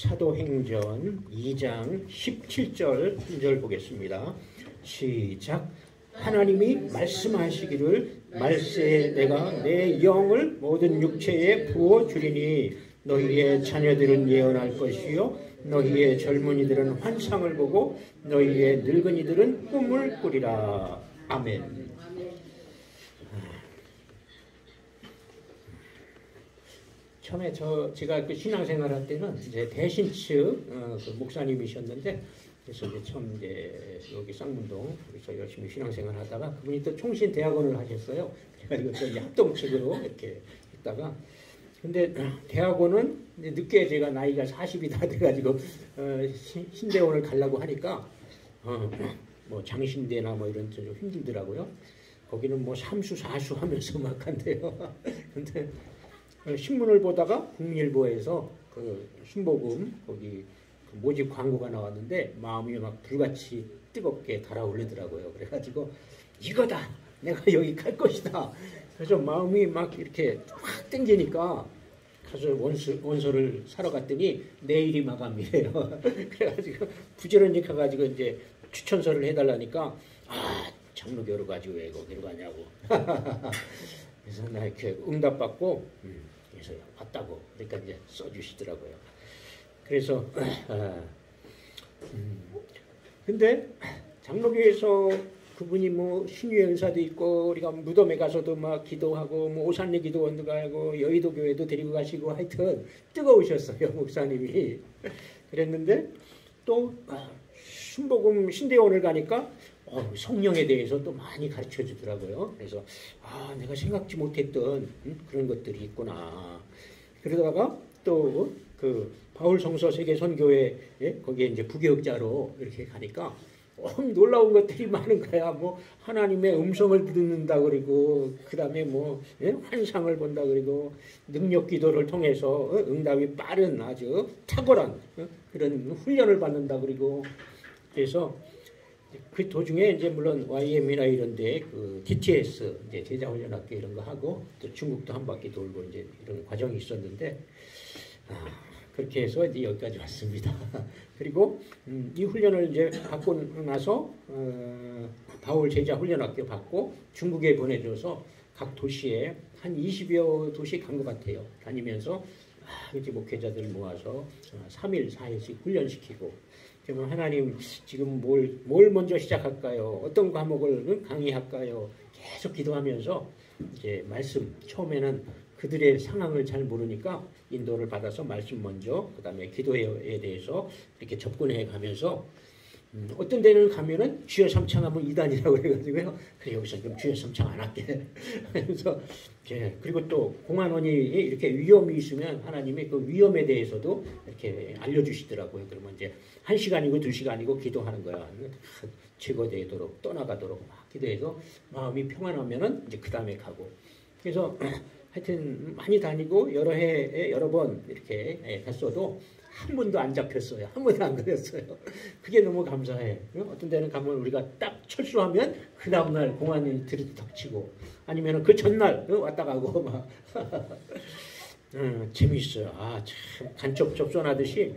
사도행전 2장 17절 1절 보겠습니다. 시작. 하나님이 말씀하시기를 말세에 내가 내 영을 모든 육체에 부어주리니 너희의 자녀들은 예언할 것이요 너희의 젊은이들은 환상을 보고 너희의 늙은이들은 꿈을 꾸리라. 아멘. 처음에 제가 그 신앙생활 할 때는 이제 대신측 그 목사님이셨는데, 그래서 이제 처음 이제 여기 쌍문동 여기서 열심히 신앙생활 하다가 그분이 또 총신대학원을 하셨어요. 그래가지고 또 이제 합동측으로 이렇게 했다가, 근데 대학원은 이제 늦게 제가 나이가 40이 다 돼가지고 신대원을 가려고 하니까 뭐 장신대나 뭐 이런 좀 힘들더라고요. 거기는 뭐 삼수 사수 하면서 막 한대요. 근데 신문을 보다가 국민일보에서 그 신보금 거기 그 모집 광고가 나왔는데 마음이 막 불같이 뜨겁게 달아오르더라고요. 그래가지고 이거다, 내가 여기 갈 것이다. 그래서 마음이 막 이렇게 확 땡기니까 가서 원서를 사러 갔더니 내일이 마감이래요. 그래가지고 부지런히 가가지고 이제 추천서를 해달라니까 장로교로 가지고 왜 거기로 가냐고. 그래서 나 이렇게 응답받고 그래서 왔다고 그러니까 이제 써주시더라고요. 그래서 근데 장로교에서 그분이 뭐 신유의 은사도 있고 우리가 무덤에 가서도 막 기도하고 뭐 오산리 기도원도 가고 여의도 교회도 데리고 가시고 하여튼 뜨거우셨어요, 목사님이. 그랬는데 또 순복음 신대원을 가니까 성령에 대해서 또 많이 가르쳐 주더라고요. 그래서 내가 생각지 못했던 그런 것들이 있구나. 그러다가 또 그 바울 성서 세계 선교회 거기에 이제 부교육자로 이렇게 가니까 놀라운 것들이 많은 거야. 뭐 하나님의 음성을 듣는다 그리고 그다음에 뭐 환상을 본다 그리고 능력 기도를 통해서 응답이 빠른 아주 탁월한 그런 훈련을 받는다 그리고. 그래서 그 도중에 이제 물론 YM이나 이런데 그 DTS 이제 제자훈련학교 이런 거 하고 또 중국도 한 바퀴 돌고 이제 이런 과정이 있었는데 그렇게 해서 이제 여기까지 왔습니다. 그리고 이 훈련을 이제 받고 나서 바울 제자훈련학교 받고 중국에 보내줘서 각 도시에 한 20여 도시 간 것 같아요. 다니면서 이제 목회자들 모아서 3일 4일씩 훈련시키고. 그러면 하나님 지금 뭘 먼저 시작할까요? 어떤 과목을 강의할까요? 계속 기도하면서 이제 말씀 처음에는 그들의 상황을 잘 모르니까 인도를 받아서 말씀 먼저 그다음에 기도에 대해서 이렇게 접근해 가면서 어떤 데는 가면은 주여 삼창하면 이단이라고 그래가지고요. 그래 여기서 그럼 주여 삼창 안 할게. 그래서 그리고 또 공안원이 이렇게 위험이 있으면 하나님의 그 위험에 대해서도 이렇게 알려주시더라고요. 그러면 이제 1시간이고 2시간이고 기도하는 거야. 제거되도록 떠나가도록 막 기도해서 마음이 평안하면은 이제 그 다음에 가고. 그래서 하여튼 많이 다니고 여러 해에 여러 번 이렇게 했어도 한 번도 안 잡혔어요. 한 번도 안 걸렸어요. 그게 너무 감사해. 어떤 데는 가면 우리가 딱 철수하면 그 다음날 공안이 들이닥치고 아니면 그 전날 왔다 가고 막 재미있어요. 참 간첩 접선하듯이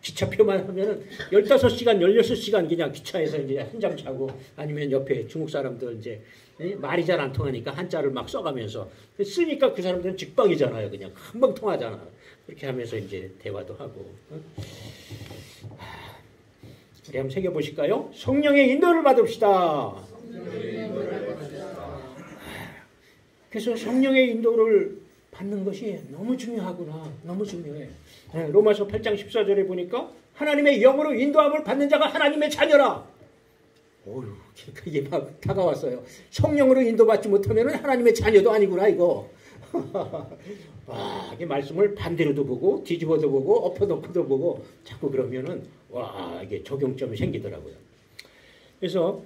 기차표만 하면은 15시간, 16시간 그냥 기차에서 이제 한잠 자고 아니면 옆에 중국 사람들 이제 말이 잘 안 통하니까 한자를 막 써가면서 쓰니까 그 사람들은 직방이잖아요. 그냥 금방 통하잖아. 그렇게 하면서 이제 대화도 하고. 우리 한번 새겨보실까요? 성령의 인도를 받읍시다. 그래서 성령의 인도를 받는 것이 너무 중요하구나. 너무 중요해. 로마서 8장 14절에 보니까 하나님의 영으로 인도함을 받는 자가 하나님의 자녀라. 어휴, 그게 막 다가왔어요. 성령으로 인도받지 못하면 하나님의 자녀도 아니구나 이거. 와, 이 말씀을 반대로도 보고 뒤집어도 보고 엎어놓고도 보고 자꾸 그러면은 와, 이게 적용점이 생기더라고요. 그래서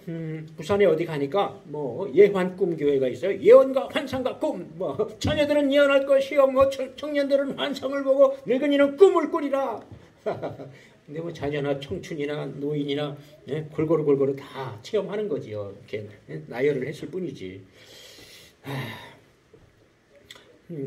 부산에 어디 가니까 뭐 예환 꿈 교회가 있어요. 예언과 환상과 꿈. 뭐 자녀들은 예언할 것이요, 뭐 청년들은 환상을 보고 늙은이는 꿈을 꾸리라. 근데 뭐 자녀나 청춘이나 노인이나 골고루 다 체험하는 거지요. 이렇게 나열을 했을 뿐이지.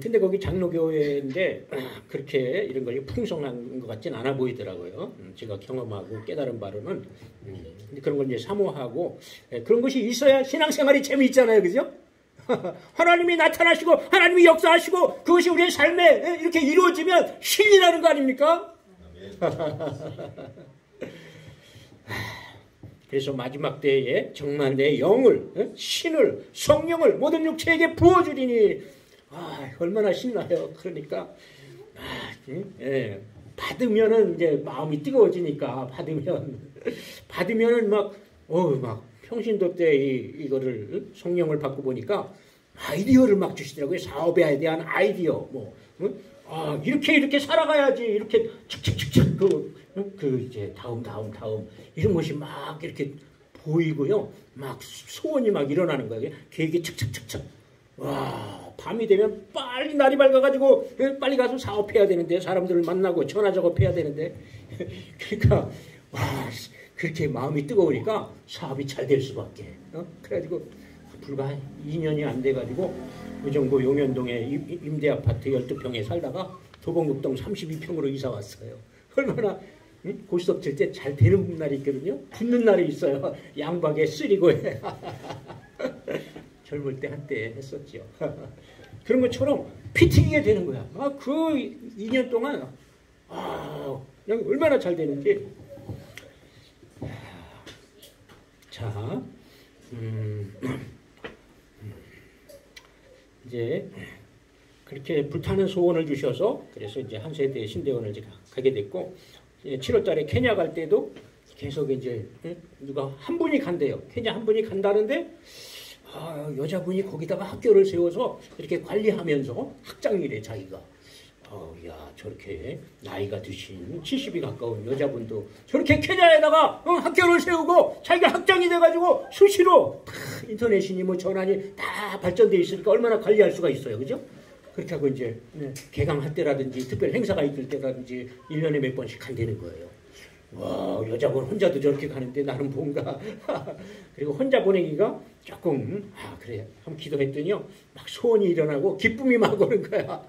근데 거기 장로교회인데 그렇게 이런 걸 풍성한 것 같진 않아 보이더라고요. 제가 경험하고 깨달은 바로는 근데 그런 걸 이제 사모하고 그런 것이 있어야 신앙생활이 재미있잖아요, 그죠? 하나님이 나타나시고 하나님이 역사하시고 그것이 우리의 삶에 이렇게 이루어지면 신이 나는 거 아닙니까? 그래서 마지막 때에 정말 내 영을, 신을, 성령을 모든 육체에게 부어주리니 얼마나 신나요. 그러니까 받으면은 이제 마음이 뜨거워지니까 받으면은 막 평신도 때 이거를 성령을 받고 보니까 아이디어를 막 주시더라고요. 사업에 대한 아이디어 이렇게 살아가야지 이렇게 칙칙칙칙 이제 다음 이런 것이 막 이렇게 보이고요. 막 소원이 막 일어나는 거예요. 계획이 착착착착. 와, 밤이 되면 빨리 날이 밝아가지고 빨리 가서 사업해야 되는데 사람들을 만나고 전화 작업해야 되는데 그러니까 그렇게 마음이 뜨거우니까 사업이 잘 될 수밖에. 그래가지고 불과 2년이 안 돼가지고 의정부 용현동에 임대 아파트 12평에 살다가 도봉읍동 32평으로 이사 왔어요. 얼마나 고시석 칠 때 잘 되는 날이 있거든요. 붙는 날이 있어요. 양박에 쓰리고 젊을 때 한때 했었죠. 그런 것처럼 피 튀기게 되는 거야. 그 2년 동안 그냥 얼마나 잘 되는지. 자, 이제 그렇게 불타는 소원을 주셔서 그래서 이제 한 세대 신대원을 제가 가게 됐고 7월달에 케냐 갈 때도 계속 이제 누가 한 분이 간대요. 케냐 한 분이 간다는데 여자분이 거기다가 학교를 세워서 이렇게 관리하면서 학장이래 자기가. 저렇게 나이가 드신 70이 가까운 여자분도 저렇게 케냐에다가 학교를 세우고 자기가 학장이 돼가지고 수시로 인터넷이니 뭐 전화니 다 발전돼 있으니까 얼마나 관리할 수가 있어요, 그죠? 그렇게 하고 이제 개강할 때라든지 특별 행사가 있을 때라든지 1년에 몇 번씩 간다는 거예요. 와, 여자분 혼자도 저렇게 가는데 나는 뭔가 그리고 혼자 보내기가 조금 그래 한번 기도했더니요 막 소원이 일어나고 기쁨이 막 오는 거야.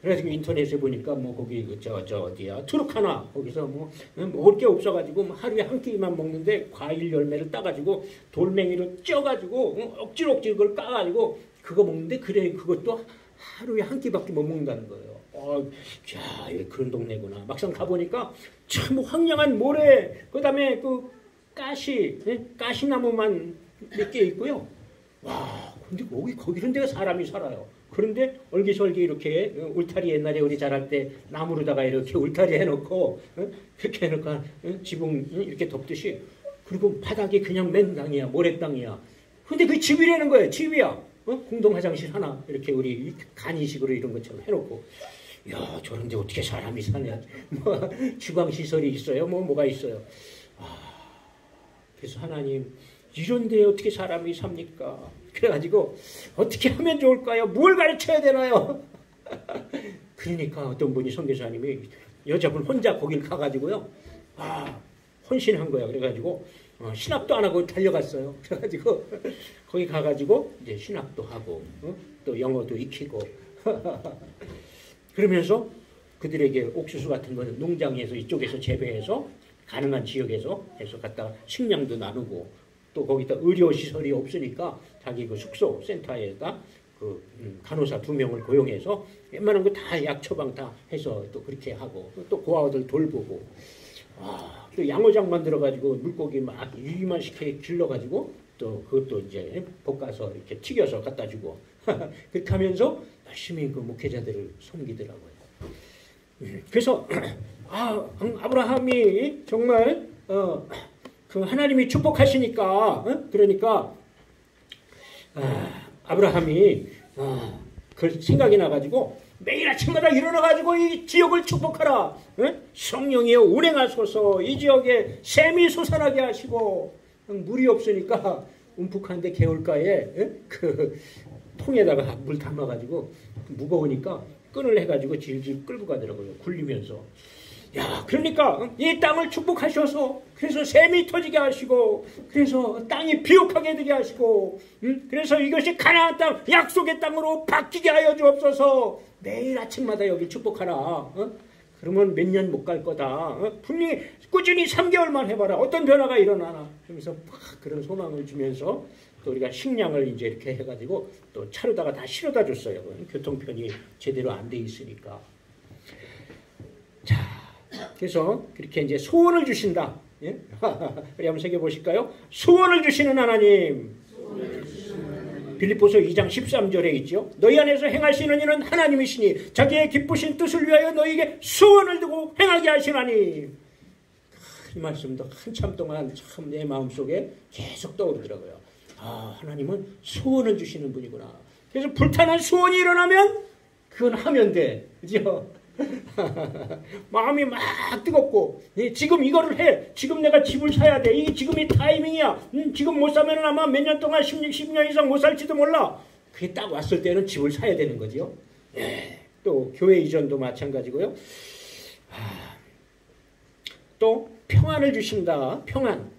그래가지고 인터넷에 보니까 뭐 거기 저 어디야 투르카나 거기서 뭐 먹을 게 없어가지고 하루에 한 끼만 먹는데 과일 열매를 따가지고 돌멩이로 쪄가지고 억지로 그걸 까가지고 그거 먹는데 그래 그것도 하루에 한 끼밖에 못 먹는다는 거예요. 그런 동네구나. 막상 가보니까 참 황량한 모래, 그 다음에 그 가시나무만 몇 개 있고요. 와, 근데 거기 이런 데가 사람이 살아요. 그런데 얼기설기 이렇게 울타리 옛날에 우리 자랄 때 나무로다가 이렇게 울타리 해놓고 그렇게 해놓고 지붕 이렇게 덮듯이 그리고 바닥이 그냥 맨 땅이야, 모래땅이야. 근데 그 집이라는 거예요. 집이야. 공동 화장실 하나 이렇게 우리 간이식으로 이런 것처럼 해놓고 저런데 어떻게 사람이 사냐. 뭐 주방시설이 있어요. 뭐가 있어요. 그래서 하나님 이런데 어떻게 사람이 삽니까? 그래가지고 어떻게 하면 좋을까요? 뭘 가르쳐야 되나요? 그러니까 어떤 분이 선교사님이 여자분 혼자 거길 가가지고요. 헌신한 거야. 그래가지고 신학도 안 하고 달려갔어요. 그래가지고 거기 가가지고 이제 신학도 하고 또 영어도 익히고 그러면서 그들에게 옥수수 같은 거는 농장에서 이쪽에서 재배해서 가능한 지역에서 해서 갖다가 식량도 나누고 또 거기다 의료시설이 없으니까 자기 그 숙소 센터에다 그 간호사 2명을 고용해서 웬만한 거 다 약 처방 다 해서 또 그렇게 하고 또 고아들 돌보고 또 양어장 만들어가지고 물고기 막 이만씩 길러가지고 또 그것도 이제 볶아서 이렇게 튀겨서 갖다 주고 그렇게 하면서 열심히 그 목회자들을 섬기더라고요. 그래서 아브라함이 정말 그 하나님이 축복하시니까 그러니까 아브라함이 그 생각이 나가지고 매일 아침마다 일어나가지고 이 지역을 축복하라. 성령이여 운행하소서. 이 지역에 샘이 솟아나게 하시고 물이 없으니까 움푹한데 개울가에 그 통에다가 물 담아가지고 무거우니까 끈을 해가지고 질질 끌고 가더라고요. 굴리면서. 야, 그러니까 이 땅을 축복하셔서 그래서 샘이 터지게 하시고 그래서 땅이 비옥하게 되게 하시고 그래서 이것이 가나안 땅 약속의 땅으로 바뀌게 하여 주옵소서. 매일 아침마다 여기 축복하라. 그러면 몇 년 못 갈 거다. 분명히 꾸준히 3개월만 해봐라. 어떤 변화가 일어나나. 그러면서 막 그런 소망을 주면서 또 우리가 식량을 이제 이렇게 해가지고 또 차로다가 다 실어다 줬어요. 교통편이 제대로 안 돼 있으니까. 자, 그래서 그렇게 이제 소원을 주신다. 예? 우리 한번 새겨 보실까요? 소원을 주시는 하나님. 빌립보서 2장 13절에 있죠. 너희 안에서 행하시는 이는 하나님이시니 자기의 기쁘신 뜻을 위하여 너희에게 소원을 두고 행하게 하시나니. 이 말씀도 한참 동안 참 내 마음속에 계속 떠오르더라고요. 아, 하나님은 소원을 주시는 분이구나. 그래서 불타는 소원이 일어나면 그건 하면 돼. 그죠? 마음이 막 뜨겁고 지금 이거를 해. 지금 내가 집을 사야 돼. 이게 지금이 타이밍이야. 지금 못 사면 아마 몇 년 동안 10년 이상 못 살지도 몰라. 그게 딱 왔을 때는 집을 사야 되는 거죠. 예. 또 교회 이전도 마찬가지고요. 또 평안을 주신다. 평안.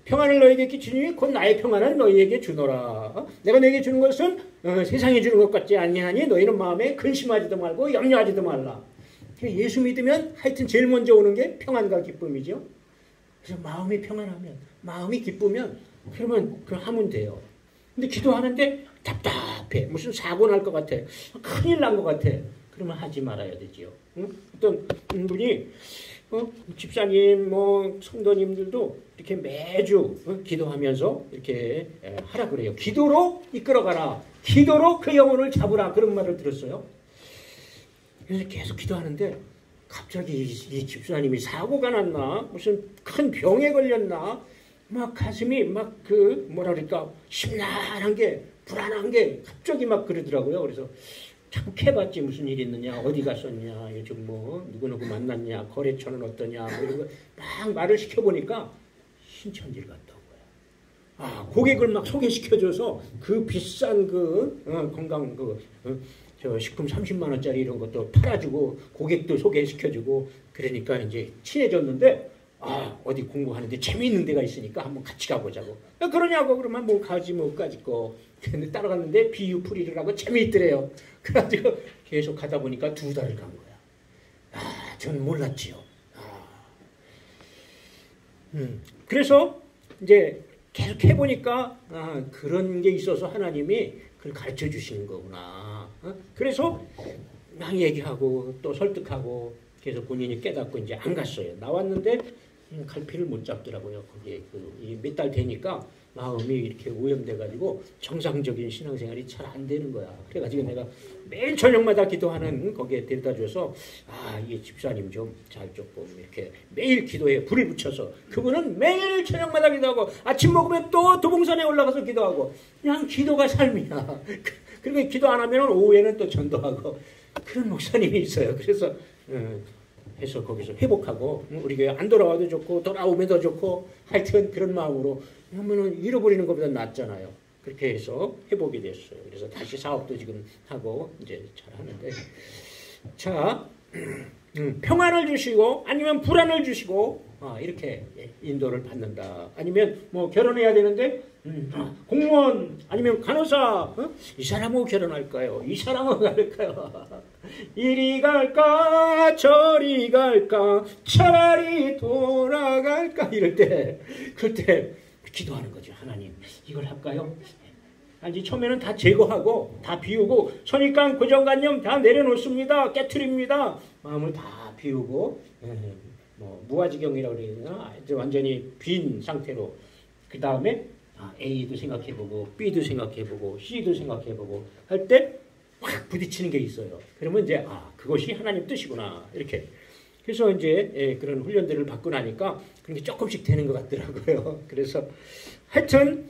평안을 너에게 끼치니 곧 나의 평안을 너희에게 주노라. 내가 너에게 주는 것은 세상이 주는 것 같지 아니하니 너희는 마음에 근심하지도 말고 염려하지도 말라. 예수 믿으면 하여튼 제일 먼저 오는 게 평안과 기쁨이죠. 그래서 마음이 평안하면, 마음이 기쁘면 그러면 하면 돼요. 근데 기도하는데 답답해. 무슨 사고 날 것 같아. 큰일 난 것 같아. 그러면 하지 말아야 되지요. 어떤 분이 집사님, 성도님들도 이렇게 매주 기도하면서 이렇게 하라 그래요. 기도로 이끌어가라. 기도로 그 영혼을 잡으라. 그런 말을 들었어요. 그래서 계속 기도하는데 갑자기 이 집사님이 사고가 났나? 무슨 큰 병에 걸렸나? 막 가슴이 막 뭐라 그럴까? 심란한 게, 불안한 게 갑자기 막 그러더라고요. 그래서 자꾸 캐봤지. 무슨 일 있느냐, 어디 갔었냐, 요즘 누구누구 만났냐, 거래처는 어떠냐, 이런 거 막 말을 시켜보니까 신천지를 갔다 온 거야. 고객을 막 소개시켜줘서 그 비싼 건강 식품 30만 원짜리 이런 것도 팔아주고 고객도 소개시켜주고 그러니까 이제 친해졌는데 어디 공부하는데 재미있는 데가 있으니까 한번 같이 가보자고. 그러냐고. 그러면 뭐 가지 뭐 까짓거. 근데 따라갔는데 비유풀이를 하고 재미있더래요. 그래가지고 계속 가다 보니까 2달을 간 거야. 저는 몰랐지요. 그래서 이제 계속 해보니까 그런 게 있어서 하나님이 그걸 가르쳐 주시는 거구나. 그래서 막 얘기하고 또 설득하고 계속 본인이 깨닫고 이제 안 갔어요. 나왔는데 갈피를 못 잡더라고요. 거기에 몇 달 되니까 마음이 이렇게 오염돼가지고 정상적인 신앙생활이 잘 안 되는 거야. 그래가지고 내가 매일 저녁마다 기도하는 거기에 데려다 줘서 이 집사님 좀 잘 조금 이렇게 매일 기도에 불을 붙여서 그분은 매일 저녁마다 기도하고 아침 먹으면 또 도봉산에 올라가서 기도하고 그냥 기도가 삶이야. 그리고 기도 안 하면 오후에는 또 전도하고 그런 목사님이 있어요. 그래서 해서 거기서 회복하고 우리 교회 안 돌아와도 좋고 돌아오면 더 좋고 하여튼 그런 마음으로 하면은 잃어버리는 것보다 낫잖아요. 그렇게 해서 회복이 됐어요. 그래서 다시 사업도 지금 하고 이제 잘 하는데 자 평안을 주시고 아니면 불안을 주시고 이렇게 인도를 받는다. 아니면 뭐 결혼해야 되는데 공무원 아니면 간호사 이 사람하고 결혼할까요? 이 사람하고 갈까요? 이리 갈까 저리 갈까 차라리 돌아갈까 이럴 때 그때 기도하는 거죠. 하나님 이걸 할까요? 아니 처음에는 다 제거하고 다 비우고 선입관 고정관념 다 내려놓습니다. 깨트립니다. 마음을 다 비우고 무아지경이라고 그러나 완전히 빈 상태로 그 다음에 A도 생각해보고 B도 생각해보고 C도 생각해보고 할 때 확 부딪히는 게 있어요. 그러면 이제 그것이 하나님 뜻이구나 이렇게. 그래서 이제 그런 훈련들을 받고 나니까 그런 게 조금씩 되는 것 같더라고요. 그래서 하여튼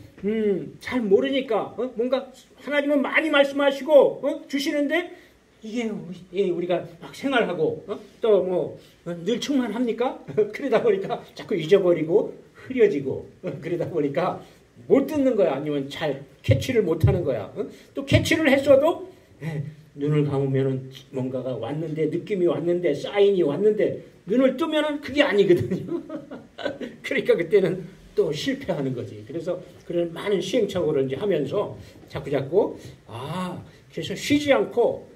잘 모르니까 뭔가 하나님은 많이 말씀하시고 주시는데 이게 우리가 막 생활하고 또 뭐 늘 충만합니까? 그러다 보니까 자꾸 잊어버리고 흐려지고 그러다 보니까 못 듣는 거야. 아니면 잘 캐치를 못하는 거야. 또 캐치를 했어도 눈을 감으면은 뭔가가 왔는데, 느낌이 왔는데, 사인이 왔는데, 눈을 뜨면은 그게 아니거든요. 그러니까 그때는 또 실패하는 거지. 그래서 그런 많은 시행착오를 이제 하면서 자꾸 그래서 쉬지 않고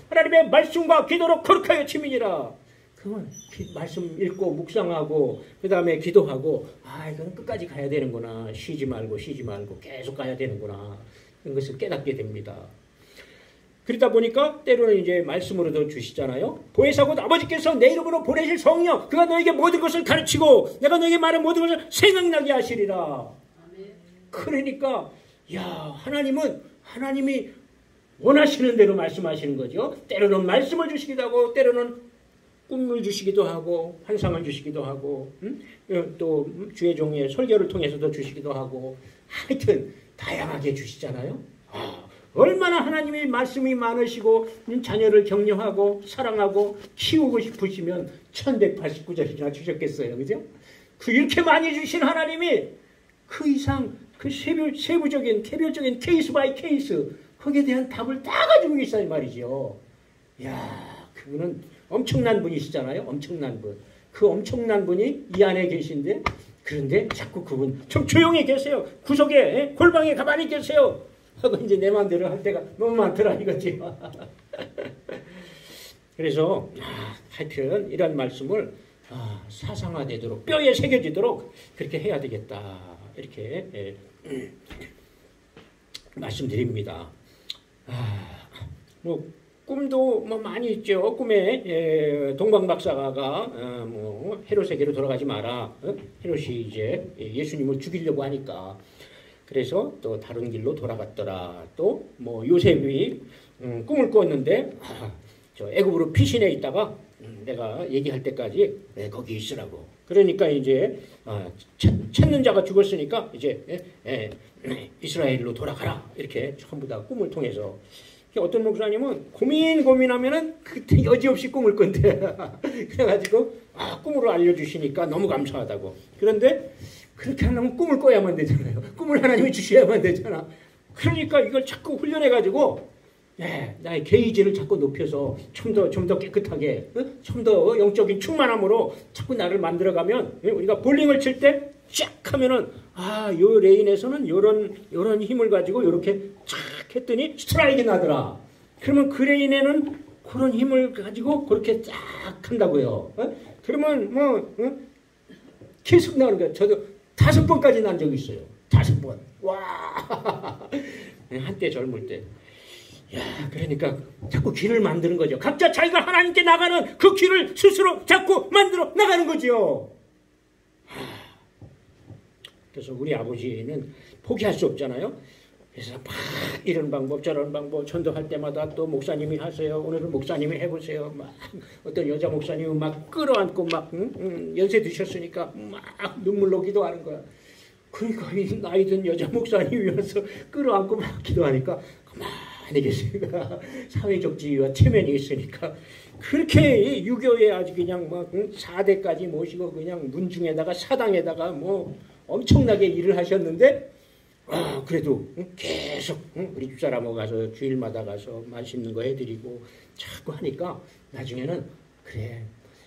하나님의 말씀과 기도로 거룩하여 치민이라. 그러면 말씀 읽고 묵상하고 그 다음에 기도하고 이거는 끝까지 가야 되는구나. 쉬지 말고 계속 가야 되는구나. 이런 것을 깨닫게 됩니다. 그러다 보니까 때로는 이제 말씀으로도 주시잖아요. 보혜사 곧 아버지께서 내 이름으로 보내실 성령 그가 너에게 모든 것을 가르치고 내가 너에게 말한 모든 것을 생각나게 하시리라. 그러니까 하나님이 원하시는 대로 말씀하시는 거죠. 때로는 말씀을 주시기도 하고 때로는 꿈을 주시기도 하고 환상을 주시기도 하고 또 주의 종의 설교를 통해서도 주시기도 하고 하여튼 다양하게 주시잖아요. 얼마나 하나님의 말씀이 많으시고 자녀를 격려하고 사랑하고 키우고 싶으시면 1189절이나 주셨겠어요. 그죠? 이렇게 많이 주신 하나님이 그 이상 그 세부적인 개별적인 케이스 바이 케이스 거기에 대한 답을 다 가지고 계시단 말이죠. 그분은 엄청난 분이시잖아요. 엄청난 분. 그 엄청난 분이 이 안에 계신데 그런데 자꾸 그분 좀 조용히 계세요. 구석에 골방에 가만히 계세요. 하고 이제 내 마음대로 할 때가 너무 많더라 이거지. 그래서 하여튼 이런 말씀을 사상화되도록 뼈에 새겨지도록 그렇게 해야 되겠다. 이렇게 말씀드립니다. 꿈도 많이 있죠. 꿈에 동방 박사가 헤롯에게로 돌아가지 마라. 헤롯이 이제 예수님을 죽이려고 하니까 그래서 또 다른 길로 돌아갔더라. 또 요셉이 꿈을 꿨는데 저 애굽으로 피신해 있다가 내가 얘기할 때까지 거기 있으라고. 그러니까 이제 찾는 자가 죽었으니까 이제 이스라엘로 돌아가라. 이렇게 전부 다 꿈을 통해서. 어떤 목사님은 고민하면은 그때 여지없이 꿈을 꾼대. 그래가지고 꿈으로 알려주시니까 너무 감사하다고. 그런데 그렇게 하려면 꿈을 꿔야만 되잖아요. 꿈을 하나님이 주셔야만 되잖아. 그러니까 이걸 자꾸 훈련해가지고 나의 게이지를 자꾸 높여서 좀 더 깨끗하게 좀 더 영적인 충만함으로 자꾸 나를 만들어가면 우리가 볼링을 칠 때 쫙 하면은 요 레인에서는 요런 힘을 가지고 요렇게 쫙 했더니 스트라이크 나더라. 그러면 그 레인에는 그런 힘을 가지고 그렇게 쫙 한다고요. 그러면 계속 나오는 거야. 저도 5번까지 난 적이 있어요. 5번. 와. 한때 젊을 때. 그러니까 자꾸 길을 만드는 거죠. 각자 자기가 하나님께 나가는 그 길을 스스로 자꾸 만들어 나가는 거죠. 그래서 우리 아버지는 포기할 수 없잖아요. 그래서 막 이런 방법 저런 방법 전도할 때마다 또 목사님이 하세요. 오늘은 목사님이 해보세요. 막 어떤 여자 목사님은 막 끌어안고 막 연세 드셨으니까 막 눈물로 기도하는 거야. 그러니까 이 나이든 여자 목사님이 와서 끌어안고 막 기도하니까 가만히 계시니까 사회적 지위와 체면이 있으니까 그렇게 유교에 아주 그냥 막 4대까지 모시고 그냥 문중에다가 사당에다가 엄청나게 일을 하셨는데 그래도 계속 우리 집사람하고 가서 주일마다 가서 맛있는 거 해드리고 자꾸 하니까 나중에는 그래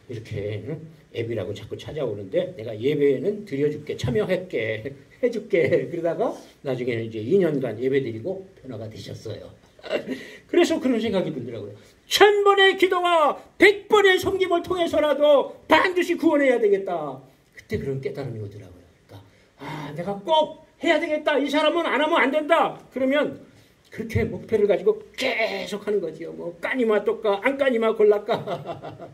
이렇게 애비라고 자꾸 찾아오는데 내가 예배에는 드려줄게 참여할게 해줄게 그러다가 나중에는 이제 2년간 예배드리고 변화가 되셨어요. 그래서 그런 생각이 들더라고요. 1000번의 기도와 100번의 섬김을 통해서라도 반드시 구원해야 되겠다. 그때 그런 깨달음이 오더라고요. 그러니까 내가 꼭 해야 되겠다. 이 사람은 안 하면 안 된다. 그러면 그렇게 목표를 가지고 계속 하는 거지요. 까니마 똑까 안 까니마 골라까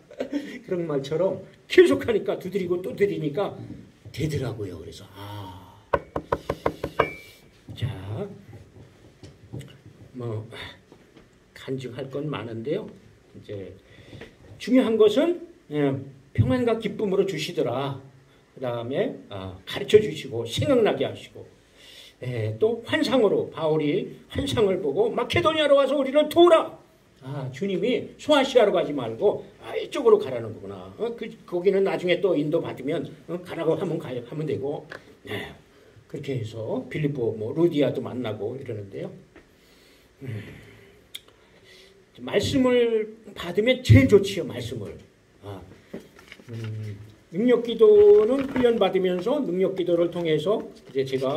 그런 말처럼 계속 하니까 두드리고 또 드리니까 되더라고요. 그래서 자, 간증할 건 많은데요. 이제 중요한 것은 평안과 기쁨으로 주시더라. 그 다음에 가르쳐 주시고 생각나게 하시고 또 환상으로 바울이 환상을 보고 마케도니아로 가서 우리를 도우라. 주님이 소아시아로 가지 말고 이쪽으로 가라는 거구나. 거기는 나중에 또 인도 받으면 가라고 하면 되고 그렇게 해서 빌립보 루디아도 만나고 이러는데요. 말씀을 받으면 제일 좋지요. 말씀을. 능력기도는 훈련받으면서 능력기도를 통해서 이제 제가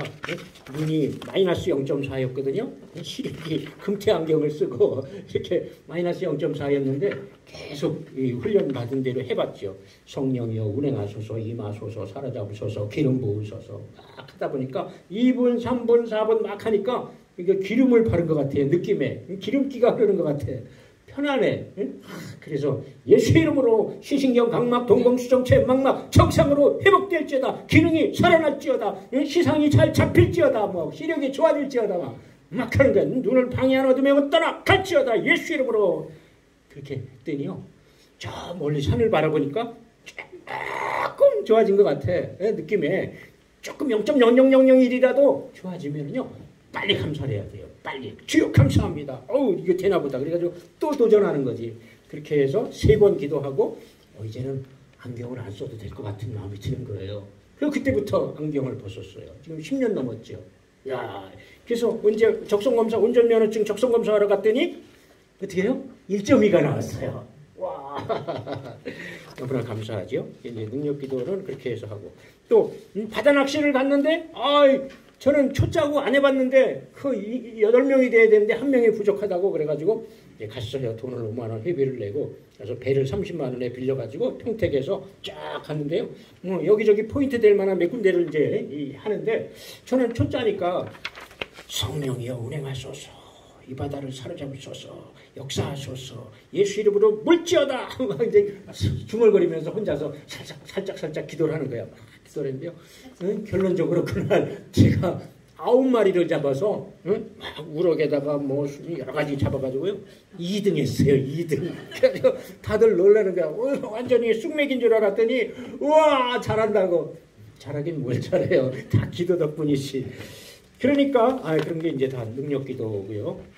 눈이 마이너스 0.4였거든요. 시력이 금태안경을 쓰고 이렇게 마이너스 0.4였는데 계속 이 훈련받은 대로 해봤죠. 성령이여 운행하소서, 임하소서, 사로잡으소서, 기름 부으소서 막 하다 보니까 2분, 3분, 4분 막 하니까 이게 기름을 바른 것 같아요. 느낌에 기름기가 흐르는 것 같아. 편안해. 그래서 예수의 이름으로 시신경, 각막, 동공, 수정체, 망막 정상으로 회복될지어다. 기능이 살아날지어다. 시상이 잘 잡힐지어다. 뭐 시력이 좋아질지어다. 막 하는 거야. 눈을 방해하는 어둠에 떠나 갈지어다. 예수의 이름으로. 그렇게 했더니요. 저 멀리 산을 바라보니까 조금 좋아진 것 같아. 느낌에 조금 0.0001이라도 좋아지면요. 빨리 감사를 해야 돼요. 빨리. 주여 감사합니다. 이거 되나 보다. 그래가지고 또 도전하는 거지. 그렇게 해서 3번 기도하고 이제는 안경을 안 써도 될 것 같은 마음이 드는 거예요. 그리고 그때부터 안경을 벗었어요. 지금 10년 넘었죠. 야, 그래서 언제 적성검사, 운전면허증 적성검사하러 갔더니 어떻게 해요? 1.2가 나왔어요. 와, 너무나 감사하죠. 이제 능력기도는 그렇게 해서 하고 또 바다낚시를 갔는데 저는 초짜고 안 해봤는데 그 8명이 돼야 되는데 1명이 부족하다고 그래가지고 갔어요. 돈을 5만 원 회비를 내고 그래서 배를 30만 원에 빌려가지고 평택에서 쫙 갔는데요. 여기저기 포인트 될 만한 몇 군데를 이제 하는데 저는 초짜니까 성령이여 운행하소서, 이 바다를 사로잡으소서, 역사하소서, 예수 이름으로 물지어다. 이제 중얼거리면서 혼자서 살짝 기도를 하는 거야. 기도를 했는데요. 결론적으로 그날 제가 9마리를 잡아서 막 우럭에다가 뭐 여러 가지 잡아가지고요. 2등 했어요. 2등. 그래서 다들 놀라는 거야. 완전히 쑥맥인 줄 알았더니 우와 잘한다고. 잘하긴 뭘 잘해요. 다 기도 덕분이지. 그러니까 그런 게 이제 다 능력기도고요.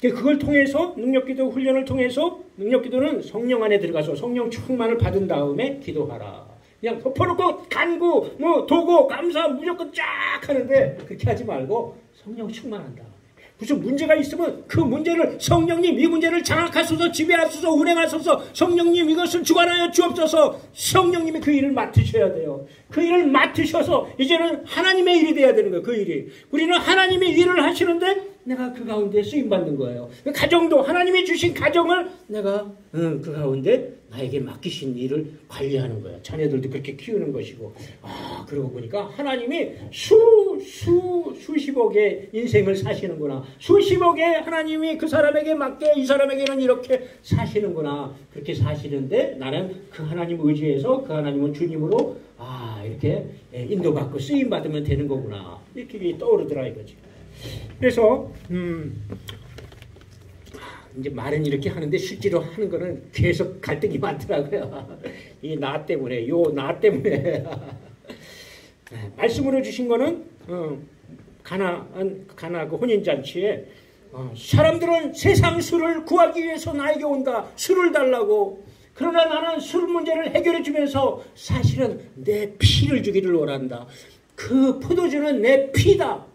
그걸 통해서 능력기도 훈련을 통해서 능력기도는 성령 안에 들어가서 성령 충만을 받은 다음에 기도하라. 그냥 덮어놓고 간구, 도고, 감사 무조건 쫙 하는데 그렇게 하지 말고 성령 충만한다. 무슨 문제가 있으면 그 문제를 성령님 이 문제를 장악하소서, 지배하소서, 운행하소서, 성령님 이것을 주관하여 주옵소서. 성령님이 그 일을 맡으셔야 돼요. 그 일을 맡으셔서 이제는 하나님의 일이 돼야 되는 거예요. 그 일이. 우리는 하나님의 일을 하시는데 내가 그 가운데 쓰임받는 거예요. 가정도 하나님이 주신 가정을 내가 그 가운데 나에게 맡기신 일을 관리하는 거예요. 자녀들도 그렇게 키우는 것이고. 그러고 보니까 하나님이 수십억의 인생을 사시는구나. 수십억의 하나님이 그 사람에게 맡겨 이 사람에게는 이렇게 사시는구나. 그렇게 사시는데 나는 그 하나님 의지해서 그 하나님은 주님으로 이렇게 인도받고 쓰임받으면 되는 거구나. 이렇게 떠오르더라 이거지. 그래서 이제 말은 이렇게 하는데 실제로 하는 거는 계속 갈등이 많더라고요. 이 나 때문에, 나 때문에. 말씀으로 주신 거는 가나 그 혼인잔치에 사람들은 세상 술을 구하기 위해서 나에게 온다. 술을 달라고. 그러나 나는 술 문제를 해결해 주면서 사실은 내 피를 주기를 원한다. 그 포도주는 내 피다.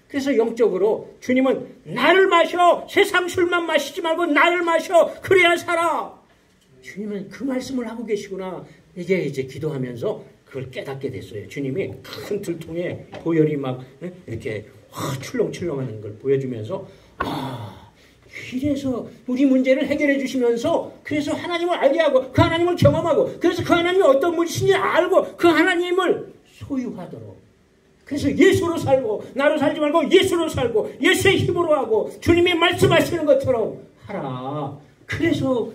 그래서 영적으로 주님은 나를 마셔. 세상 술만 마시지 말고 나를 마셔. 그래야 살아. 주님은 그 말씀을 하고 계시구나. 이게 이제 기도하면서 그걸 깨닫게 됐어요. 주님이 큰 들통에 보혈이 막 이렇게 출렁출렁하는 걸 보여주면서 이래서 우리 문제를 해결해 주시면서 그래서 하나님을 알게 하고 그 하나님을 경험하고 그래서 그 하나님이 어떤 분이신지 알고 그 하나님을 소유하도록 그래서 예수로 살고 나로 살지 말고 예수로 살고 예수의 힘으로 하고 주님이 말씀하시는 것처럼 하라. 그래서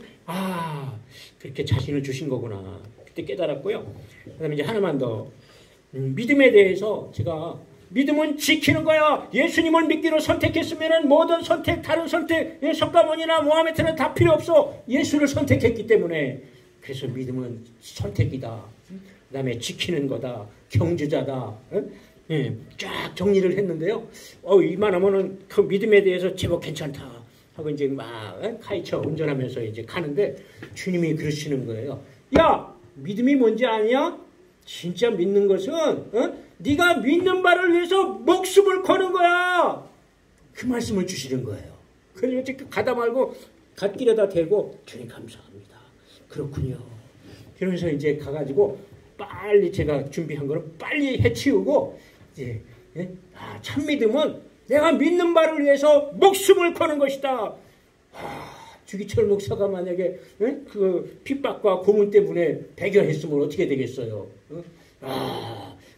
그렇게 자신을 주신 거구나. 그때 깨달았고요. 그 다음에 이제 하나만 더 믿음에 대해서 제가 믿음은 지키는 거야. 예수님을 믿기로 선택했으면 모든 선택, 다른 선택, 석가모니나 모하메트는 다 필요 없어. 예수를 선택했기 때문에. 그래서 믿음은 선택이다. 그 다음에 지키는 거다. 경주자다. 쫙 정리를 했는데요. 이만하면은 그 믿음에 대해서 제법 괜찮다. 하고 이제 막 카이처 운전하면서 이제 가는데 주님이 그러시는 거예요. 야, 믿음이 뭔지 아냐? 진짜 믿는 것은 네가 믿는 바를 위해서 목숨을 거는 거야. 그 말씀을 주시는 거예요. 그래서 가다 말고 갓길에다 대고 주님 감사합니다. 그렇군요. 그러면서 이제 가가지고 빨리 제가 준비한 거를 빨리 해치우고 이제 참 믿음은 내가 믿는 바를 위해서 목숨을 거는 것이다. 주기철 목사가 만약에 그 핍박과 고문 때문에 배교했으면 어떻게 되겠어요?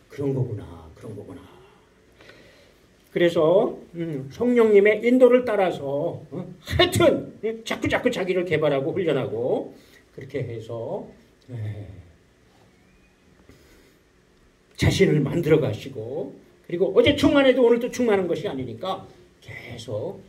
그런 거구나. 그런 거구나. 그래서 성령님의 인도를 따라서 하여튼 자꾸 자기를 개발하고 훈련하고 그렇게 해서 자신을 만들어 가시고 그리고 어제 충만해도 오늘도 충만한 것이 아니니까 계속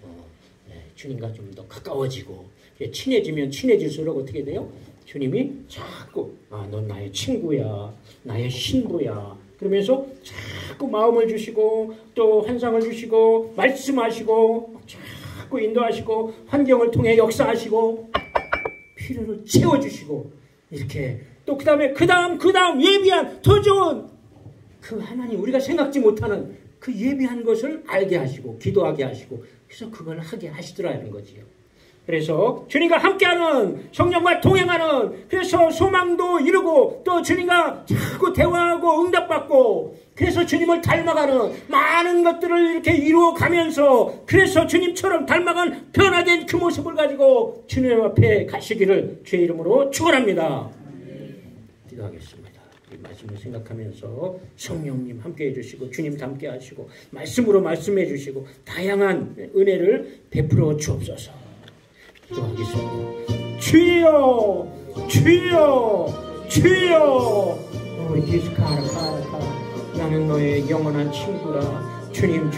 주님과 좀 더 가까워지고 친해지면 친해질수록 어떻게 돼요? 주님이 자꾸 넌 나의 친구야, 나의 신부야 그러면서 자꾸 마음을 주시고 또 환상을 주시고 말씀하시고 자꾸 인도하시고 환경을 통해 역사하시고 필요를 채워주시고 이렇게 또 그 다음 예비한 더 좋은 그 하나님 우리가 생각지 못하는 그 예비한 것을 알게 하시고 기도하게 하시고 그래서 그걸 하게 하시더라는 거지요. 그래서 주님과 함께하는 성령과 동행하는 그래서 소망도 이루고 또 주님과 자꾸 대화하고 응답받고 그래서 주님을 닮아가는 많은 것들을 이렇게 이루어가면서 그래서 주님처럼 닮아간 변화된 그 모습을 가지고 주님 앞에 가시기를 주의 이름으로 축원합니다. 기도하겠습니다. 이 말씀을 생각하면서 성령님 함께 해주시고 주님도 함께 하시고 말씀으로 말씀해 주시고 다양한 은혜를 베풀어 주옵소서. 기도하겠습니다. 주여 주여 주여 우리 디스카라카라카 나는 너의 영원한 친구라 주님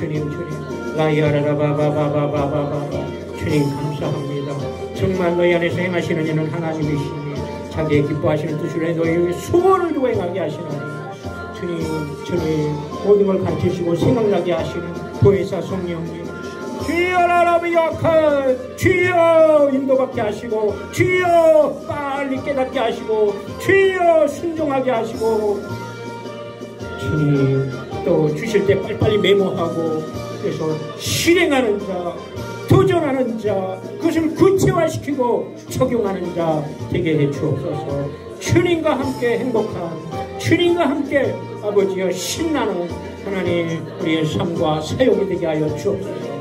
라이아라라바바바바바바바 주님 감사합니다. 정말 너희 안에서 행하시는 이는 하나님이시니 자기의 기뻐하시는 뜻을 해 너희에게 소원을 두고 행하게 하시나니 주님 모든 걸 가르치시고 생각나게 하시는 보혜사 성령님 주여 라라비야카 주여 인도받게 하시고 주여 빨리 깨닫게 하시고 주여 순종하게 하시고 주님 또 주실 때 빨리빨리 메모하고 그래서 실행하는 자 도전하는 자 그것을 구체화시키고 적용하는 자 되게 해 주옵소서. 주님과 함께 행복한 주님과 함께 아버지여 신나는 하나님 우리의 삶과 사역이 되게 하여 주옵소서.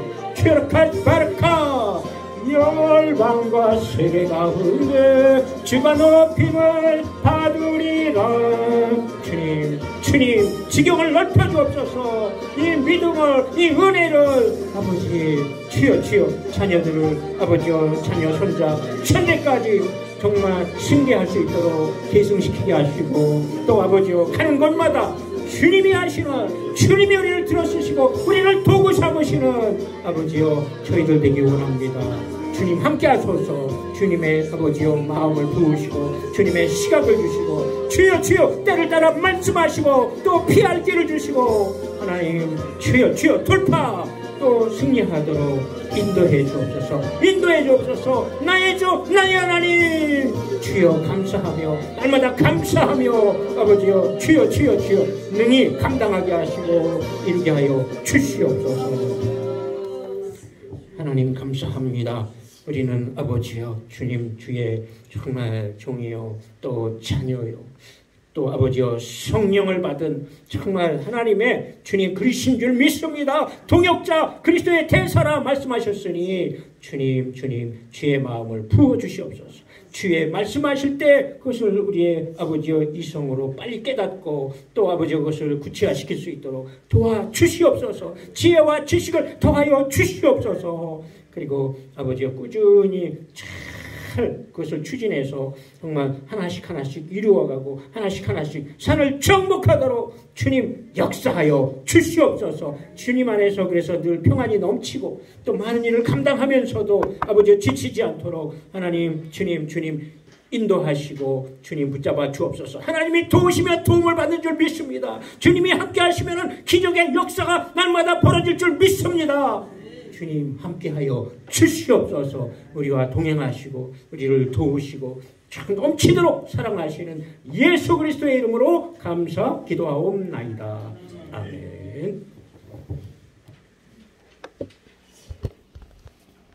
바르카 열방과 세계 가운데 주가 높임을 받으리라. 주님 지경을 넓혀주옵소서. 이 믿음을 이 은혜를 아버지 주여 자녀들을 아버지여 자녀 손자 천대까지 정말 승계할 수 있도록 계승시키게 하시고 또 아버지여 가는 곳마다 주님이 하시는 주님이 우리를 들어쓰시고 우리를 도구 삼으시는 아버지여 저희들 되기 원합니다. 주님 함께 하소서. 주님의 아버지여 마음을 부으시고 주님의 시각을 주시고 주여 때를 따라 말씀하시고 또 피할 길을 주시고 하나님 주여 돌파 또 승리하도록 인도해 주옵소서. 나의 주 나의 하나님 주여 감사하며 날마다 감사하며 아버지여 주여 능히 감당하게 하시고 이루게 하여 주시옵소서. 하나님 감사합니다. 우리는 아버지여 주님 주의 정말 종이요 또 자녀요 또 아버지여 성령을 받은 정말 하나님의 주님 그리스도인 줄 믿습니다. 동역자 그리스도의 대사라 말씀하셨으니 주님 주의 마음을 부어주시옵소서. 주의 말씀하실 때 그것을 우리의 아버지여 이성으로 빨리 깨닫고 또 아버지여 그것을 구체화시킬 수 있도록 도와주시옵소서. 지혜와 지식을 더하여 주시옵소서. 그리고 아버지여 꾸준히 잘 그것을 추진해서 정말 하나씩 이루어가고 하나씩 산을 정복하도록 주님 역사하여 주시옵소서. 주님 안에서 그래서 늘 평안이 넘치고 또 많은 일을 감당하면서도 아버지 지치지 않도록 하나님 주님 인도하시고 주님 붙잡아 주옵소서. 하나님이 도우시며 도움을 받는 줄 믿습니다. 주님이 함께 하시면 기적의 역사가 날마다 벌어질 줄 믿습니다. 주님 함께하여 주시옵소서. 우리와 동행하시고 우리를 도우시고 참 넘치도록 사랑하시는 예수 그리스도의 이름으로 감사 기도하옵나이다. 아멘.